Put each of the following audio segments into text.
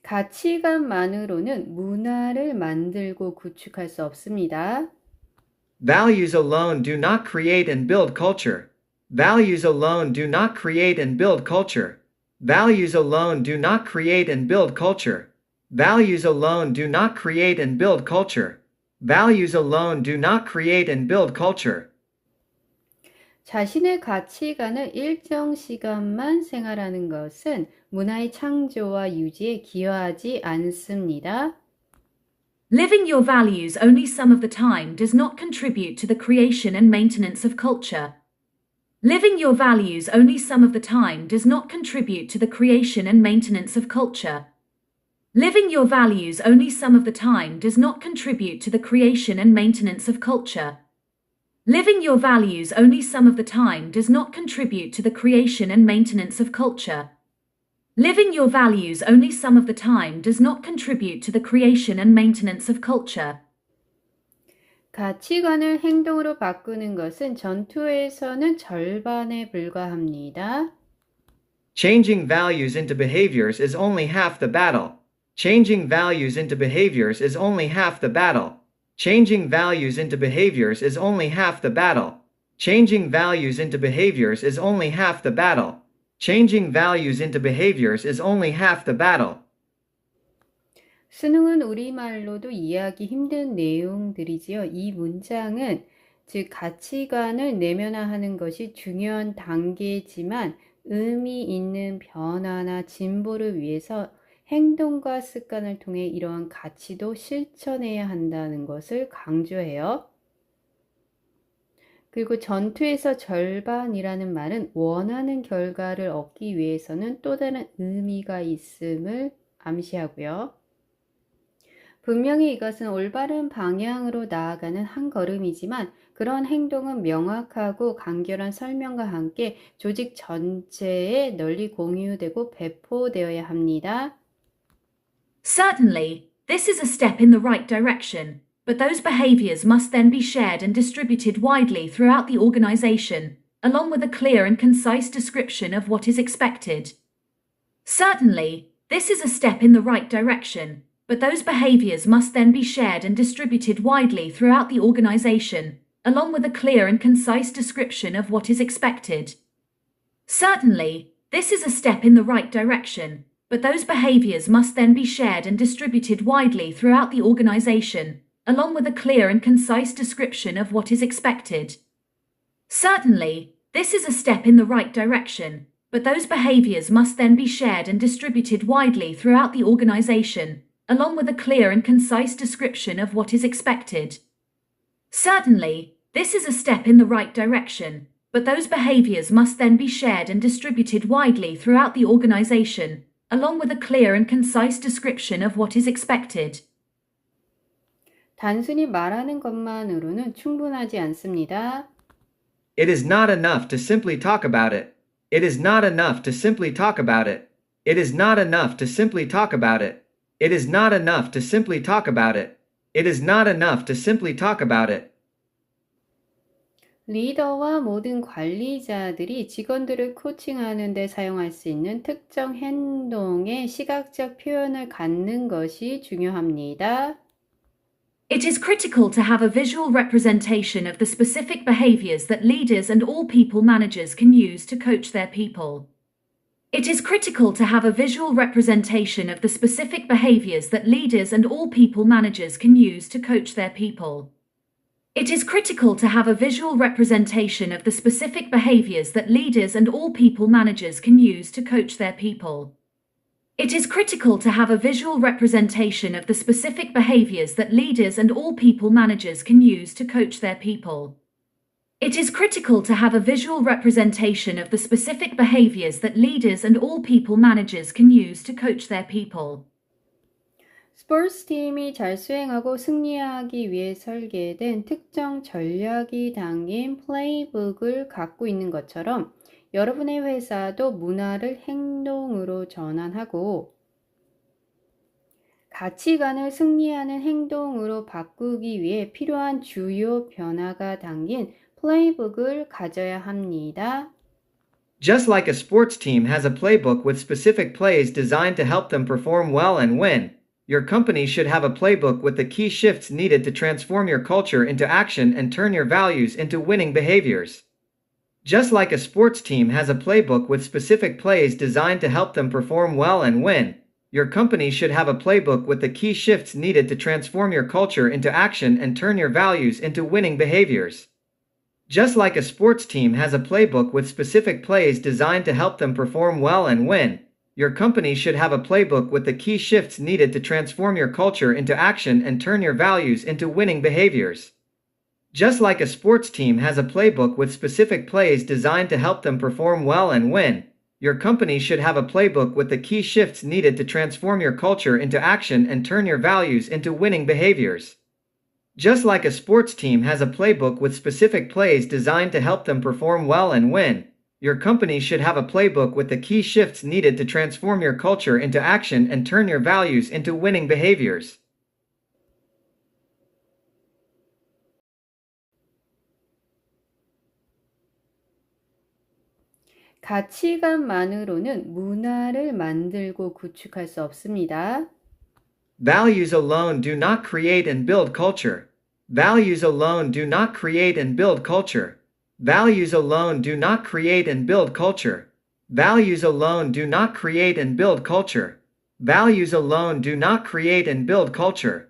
가치관만으로는 문화를 만들고 구축할 수 없습니다. Values alone do not create and build culture. Values alone do not create and build culture. Values alone do not create and build culture. Values alone do not create and build culture. Values alone do not create and build culture. 자신의 가치관을 일정 시간만 생활하는 것은 문화의 창조와 유지에 기여하지 않습니다. Living your values only some of the time does not contribute to the creation and maintenance of culture. Living your values only some of the time does not contribute to the creation and maintenance of culture. Living your values only some of the time does not contribute to the creation and maintenance of culture. Living your values only some of the time does not contribute to the creation and maintenance of culture. Living your values only some of the time does not contribute to the creation and maintenance of culture. 가치관을 행동으로 바꾸는 것은 전투에서는 절반에 불과합니다. Changing values into behaviors is only half the battle. Changing values into behaviors is only half the battle. Changing values into behaviors is only half the battle. Changing values into behaviors is only half the battle. Changing values into behaviors is only half the battle. 수능은 우리말로도 이해하기 힘든 내용들이지요. 이 문장은 즉 가치관을 내면화하는 것이 중요한 단계지만 의미 있는 변화나 진보를 위해서 행동과 습관을 통해 이러한 가치도 실천해야 한다는 것을 강조해요. 그리고 전투에서 절반이라는 말은 원하는 결과를 얻기 위해서는 또 다른 의미가 있음을 암시하고요. 분명히 이것은 올바른 방향으로 나아가는 한 걸음이지만 그런 행동은 명확하고 간결한 설명과 함께 조직 전체에 널리 공유되고 배포되어야 합니다. Certainly, this is a step in the right direction, but those behaviors must then be shared and distributed widely throughout the organization, along with a clear and concise description of what is expected. Certainly, this is a step in the right direction, but those behaviors must then be shared and distributed widely throughout the organization, along with a clear and concise description of what is expected. Certainly, this is a step in the right direction, but those behaviors must then be shared and distributed widely throughout the organization, along with a clear and concise description of what is expected. Certainly, this is a step in the right direction, but those behaviors must then be shared and distributed widely throughout the organization, along with a clear and concise description of what is expected. Certainly, this is a step in the right direction, but those behaviors must then be shared and distributed widely throughout the organization, along with a clear and concise description of what is expected. 단순히 말하는 것만으로는 충분하지 않습니다. It is not enough to simply talk about it. It is not enough to simply talk about it. It is not enough to simply talk about it. It is not enough to simply talk about it. It is not enough to simply talk about it. 리더와 모든 관리자들이 직원들을 코칭하는 데 사용할 수 있는 특정 행동의 시각적 표현을 갖는 것이 중요합니다. It is critical to have a visual representation of the specific behaviors that leaders and all people managers can use to coach their people. It is critical to have a visual representation of the specific behaviors that leaders and all people managers can use to coach their people. It is critical to have a visual representation of the specific behaviors that leaders and all people managers can use to coach their people. It is critical to have a visual representation of the specific behaviors that leaders and all people managers can use to coach their people. It is critical to have a visual representation of the specific behaviors that leaders and all people managers can use to coach their people. 스포츠팀이 잘 수행하고 승리하기 위해 설계된 특정 전략이 담긴 플레이북을 갖고 있는 것처럼 여러분의 회사도 문화를 행동으로 전환하고 가치관을 승리하는 행동으로 바꾸기 위해 필요한 주요 변화가 담긴 플레이북을 가져야 합니다. Just like a sports team has a playbook with specific plays designed to help them perform well and win, your company should have a playbook with the key shifts needed to transform your culture into action and turn your values into winning behaviors. Just like a sports team has a playbook with specific plays designed to help them perform well and win, your company should have a playbook with the key shifts needed to transform your culture into action and turn your values into winning behaviors. Just like a sports team has a playbook with specific plays designed to help them perform well and win, your company should have a playbook with the key shifts needed to transform your culture into action and turn your values into winning behaviors. Just like a sports team has a playbook with specific plays designed to help them perform well and win, your company should have a playbook with the key shifts needed to transform your culture into action and turn your values into winning behaviors. Just like a sports team has a playbook with specific plays designed to help them perform well and win, your company should have a playbook with the key shifts needed to transform your culture into action and turn your values into winning behaviors. 가치관만으로는 문화를 만들고 구축할 수 없습니다. Values alone do not create and build culture. Values alone do not create and build culture. Values alone do not create and build culture. Values alone do not create and build culture. Values alone do not create and build culture.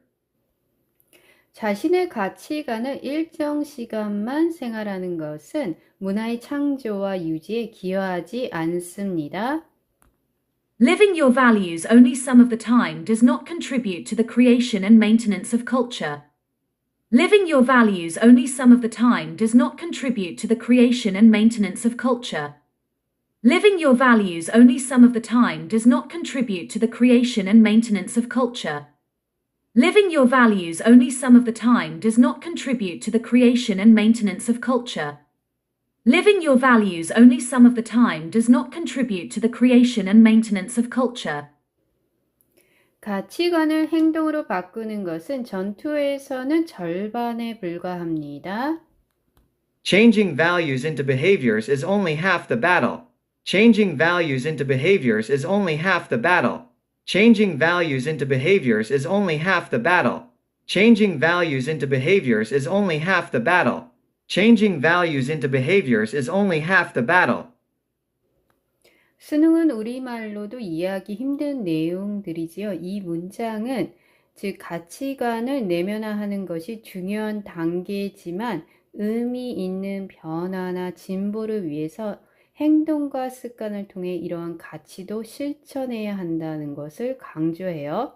자신의 가치관을 일정 시간만 생활하는 것은 문화의 창조와 유지에 기여하지 않습니다. Living your values only some of the time does not contribute to the creation and maintenance of culture. Living your values only some of the time does not contribute to the creation and maintenance of culture. Living your values only some of the time does not contribute to the creation and maintenance of culture. Living your values only some of the time does not contribute to the creation and maintenance of culture. Living your values only some of the time does not contribute to the creation and maintenance of culture. 가치관을 행동으로 바꾸는 것은 전투에서는 절반에 불과합니다. Changing values into behaviors is only half the battle. Changing values into behaviors is only half the battle. Changing values into behaviors is only half the battle. Changing values into behaviors is only half the battle. Changing values into behaviors is only half the battle. 수능은 우리말로도 이해하기 힘든 내용들이지요. 이 문장은 즉 가치관을 내면화하는 것이 중요한 단계지만 의미 있는 변화나 진보를 위해서 행동과 습관을 통해 이러한 가치도 실천해야 한다는 것을 강조해요.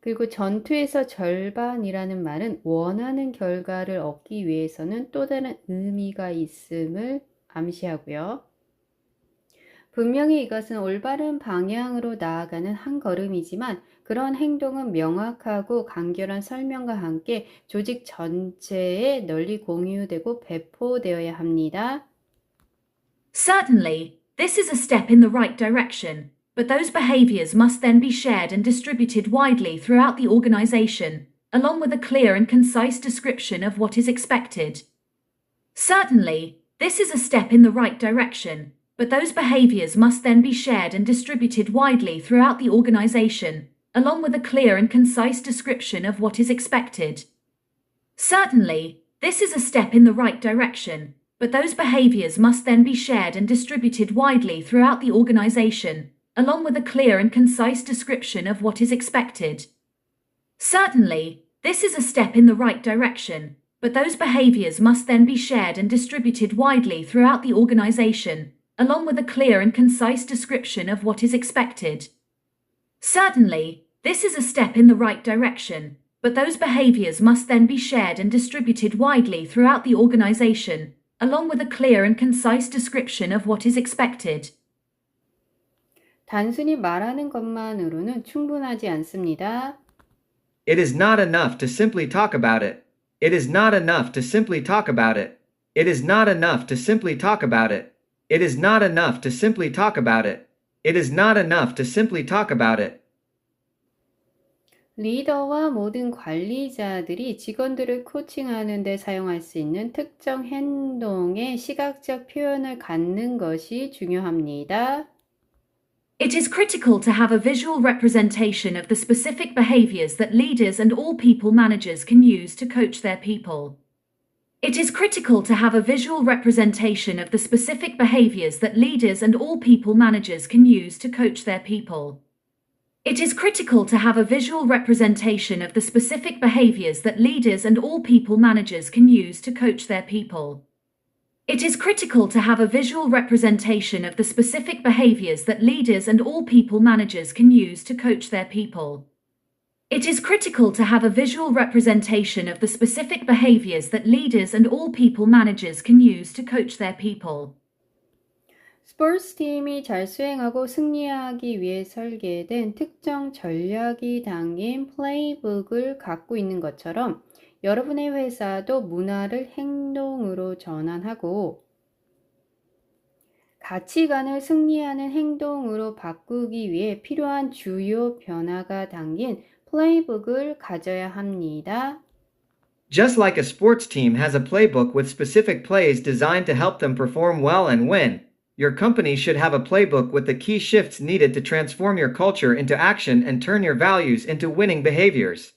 그리고 전투에서 절반이라는 말은 원하는 결과를 얻기 위해서는 또 다른 의미가 있음을 암시하고요. 분명히 이것은 올바른 방향으로 나아가는 한 걸음이지만 그런 행동은 명확하고 간결한 설명과 함께 조직 전체에 널리 공유되고 배포되어야 합니다. Certainly, this is a step in the right direction, but those behaviors must then be shared and distributed widely throughout the organization, along with a clear and concise description of what is expected. Certainly, this is a step in the right direction, but those behaviors must then be shared and distributed widely throughout the organization, along with a clear and concise description of what is expected. Certainly, this is a step in the right direction, but those behaviors must then be shared and distributed widely throughout the organization, along with a clear and concise description of what is expected. Certainly, this is a step in the right direction, but those behaviors must then be shared and distributed widely throughout the organization, along with a clear and concise description of what is expected. Certainly, this is a step in the right direction, but those behaviors must then be shared and distributed widely throughout the organization, along with a clear and concise description of what is expected. 단순히 말하는 것만으로는 충분하지 않습니다. It is not enough to simply talk about it. It is not enough to simply talk about it. It is not enough to simply talk about it. It is not enough to simply talk about it. It is not enough to simply talk about it. 리더와 모든 관리자들이 직원들을 코칭하는 데 사용할 수 있는 특정 행동의 시각적 표현을 갖는 것이 중요합니다. It is critical to have a visual representation of the specific behaviors that leaders and all people managers can use to coach their people. It is critical to have a visual representation of the specific behaviors that leaders and all people managers can use to coach their people. It is critical to have a visual representation of the specific behaviors that leaders and all people managers can use to coach their people. It is critical to have a visual representation of the specific behaviors that leaders and all people managers can use to coach their people. It is critical to have a visual representation of the specific behaviors that leaders and all people managers can use to coach their people. 스포츠팀이 잘 수행하고 승리하기 위해 설계된 특정 전략이 담긴 플레이북을 갖고 있는 것처럼 여러분의 회사도 문화를 행동으로 전환하고 가치관을 승리하는 행동으로 바꾸기 위해 필요한 주요 변화가 담긴 플레이북을 가져야 합니다. Just like a sports team has a playbook with specific plays designed to help them perform well and win, your company should have a playbook with the key shifts needed to transform your culture into action and turn your values into winning behaviors.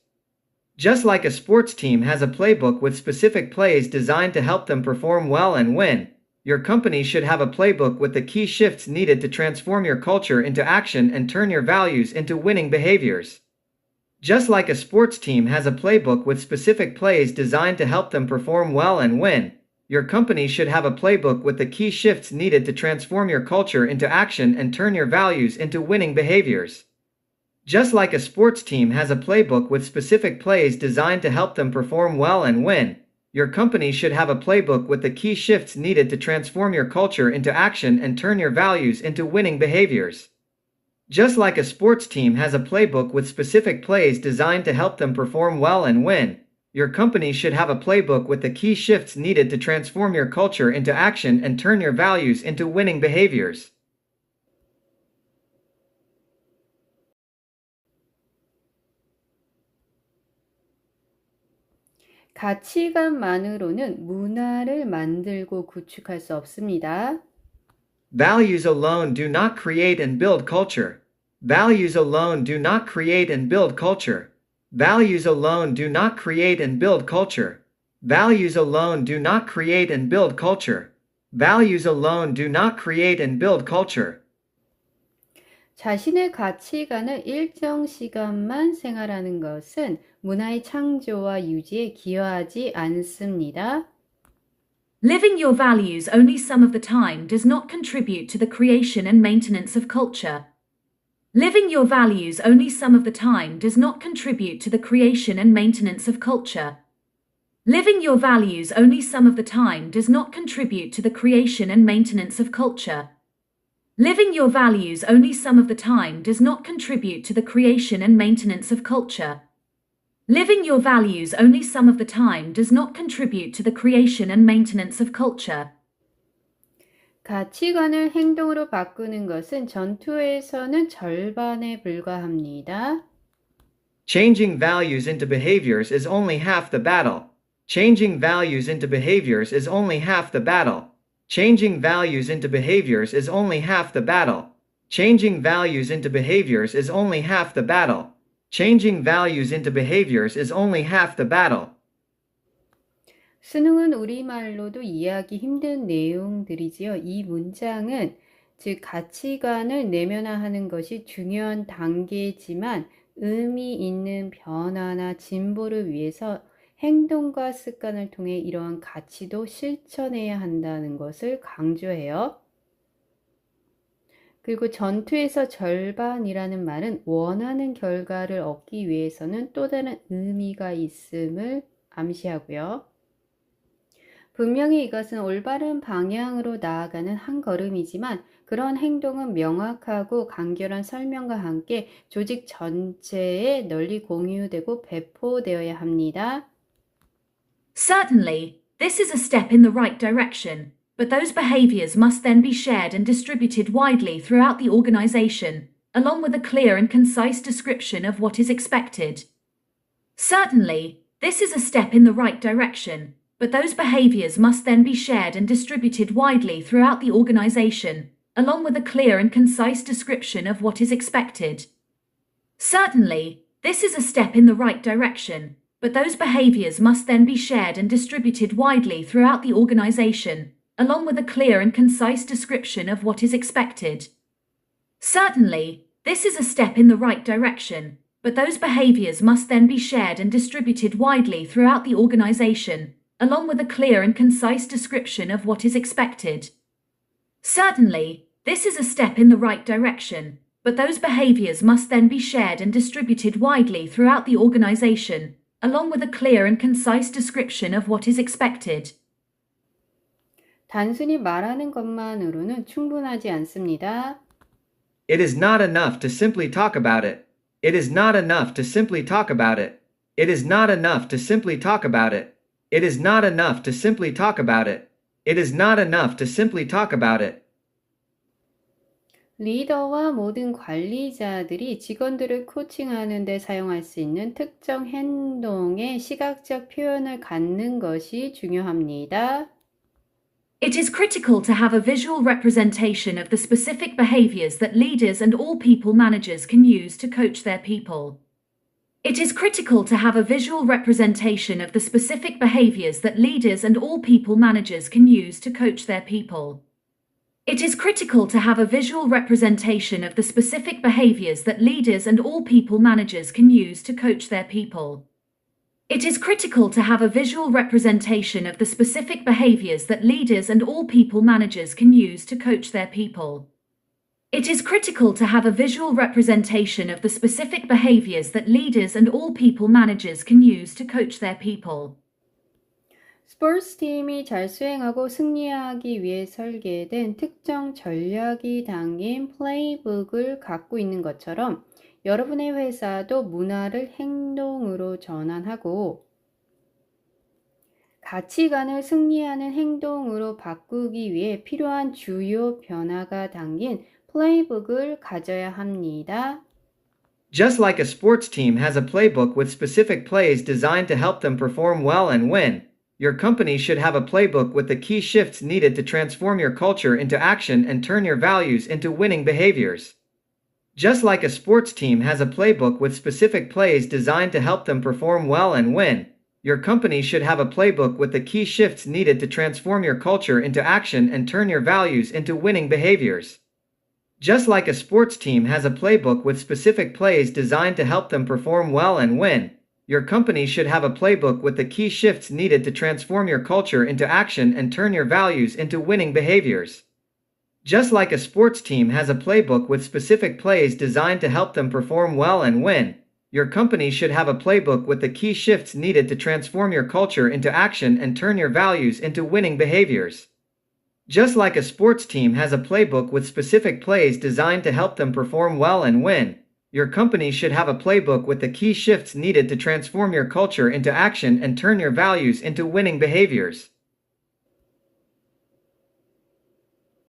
Just like a sports team has a playbook with specific plays designed to help them perform well and win, your company should have a playbook with the key shifts needed to transform your culture into action and turn your values into winning behaviors. Just like a sports team has a playbook with specific plays designed to help them perform well and win, your company should have a playbook with the key shifts needed to transform your culture into action and turn your values into winning behaviors. Just like a sports team has a playbook with specific plays designed to help them perform well and win, your company should have a playbook with the key shifts needed to transform your culture into action and turn your values into winning behaviors. Just like a sports team has a playbook with specific plays designed to help them perform well and win, your company should have a playbook with the key shifts needed to transform your culture into action and turn your values into winning behaviors. 가치관만으로는 문화를 만들고 구축할 수 없습니다. Values alone do not create and build culture. Values alone do not create and build culture. Values alone do not create and build culture. Values alone do not create and build culture. Values alone do not create and build culture. 자신의 가치관을 일정 시간만 생활하는 것은 문화의 창조와 유지에 기여하지 않습니다. Living your values only some of the time does not contribute to the creation and maintenance of culture. Living your values only some of the time does not contribute to the creation and maintenance of culture. Living your values only some of the time does not contribute to the creation and maintenance of culture. Living your values only some of the time does not contribute to the creation and maintenance of culture. Living your values only some of the time does not contribute to the creation and maintenance of culture. 가치관을 행동으로 바꾸는 것은 전투에서는 절반에 불과합니다. Changing values into behaviors is only half the battle. Changing values into behaviors is only half the battle. Changing values into behaviors is only half the battle. Changing values into behaviors is only half the battle. Changing values into behaviors is only half the battle. 수능은 우리말로도 이해하기 힘든 내용들이지요. 이 문장은 즉 가치관을 내면화하는 것이 중요한 단계지만 의미 있는 변화나 진보를 위해서 행동과 습관을 통해 이러한 가치도 실천해야 한다는 것을 강조해요. 그리고 전투에서 절반이라는 말은 원하는 결과를 얻기 위해서는 또 다른 의미가 있음을 암시하고요. 분명히 이것은 올바른 방향으로 나아가는 한 걸음이지만 그런 행동은 명확하고 간결한 설명과 함께 조직 전체에 널리 공유되고 배포되어야 합니다. Certainly, this is a step in the right direction, but those behaviors must then be shared and distributed widely throughout the organization, along with a clear and concise description of what is expected. Certainly, this is a step in the right direction, but those behaviors must then be shared and distributed widely throughout the organization, along with a clear and concise description of what is expected. Certainly, this is a step in the right direction, but those behaviors must then be shared and distributed widely throughout the organization, along with a clear and concise description of what is expected. Certainly, this is a step in the right direction, but those behaviors must then be shared and distributed widely throughout the organization, along with a clear and concise description of what is expected. Certainly, this is a step in the right direction, but those behaviors must then be shared and distributed widely throughout the organization, along with a clear and concise description of what is expected. 단순히 말하는 것만으로는 충분하지 않습니다. It is not enough to simply talk about it. It is not enough to simply talk about it. It is not enough to simply talk about it. It is not enough to simply talk about it. It is not enough to simply talk about it. 리더와 모든 관리자들이 직원들을 코칭하는 데 사용할 수 있는 특정 행동의 시각적 표현을 갖는 것이 중요합니다. It is critical to have a visual representation of the specific behaviors that leaders and all people managers can use to coach their people. It is critical to have a visual representation of the specific behaviors that leaders and all people managers can use to coach their people. It is critical to have a visual representation of the specific behaviors that leaders and all people managers can use to coach their people. It is critical to have a visual representation of the specific behaviors that leaders and all people managers can use to coach their people. It is critical to have a visual representation of the specific behaviors that leaders and all people managers can use to coach their people. 스포츠팀이 잘 수행하고 승리하기 위해 설계된 특정 전략이 담긴 플레이북을 갖고 있는 것처럼 여러분의 회사도 문화를 행동으로 전환하고 가치관을 승리하는 행동으로 바꾸기 위해 필요한 주요 변화가 담긴 플레이북을 가져야 합니다. Just like a sports team has a playbook with specific plays designed to help them perform well and win, your company should have a playbook with the key shifts needed to transform your culture into action and turn your values into winning behaviors. Just like a sports team has a playbook with specific plays designed to help them perform well and win, your company should have a playbook with the key shifts needed to transform your culture into action and turn your values into winning behaviors. Just like a sports team has a playbook with specific plays designed to help them perform well and win, your company should have a playbook with the key shifts needed to transform your culture into action and turn your values into winning behaviors. Just like a sports team has a playbook with specific plays designed to help them perform well and win, your company should have a playbook with the key shifts needed to transform your culture into action and turn your values into winning behaviors. Just like a sports team has a playbook with specific plays designed to help them perform well and win, your company should have a playbook with the key shifts needed to transform your culture into action and turn your values into winning behaviors.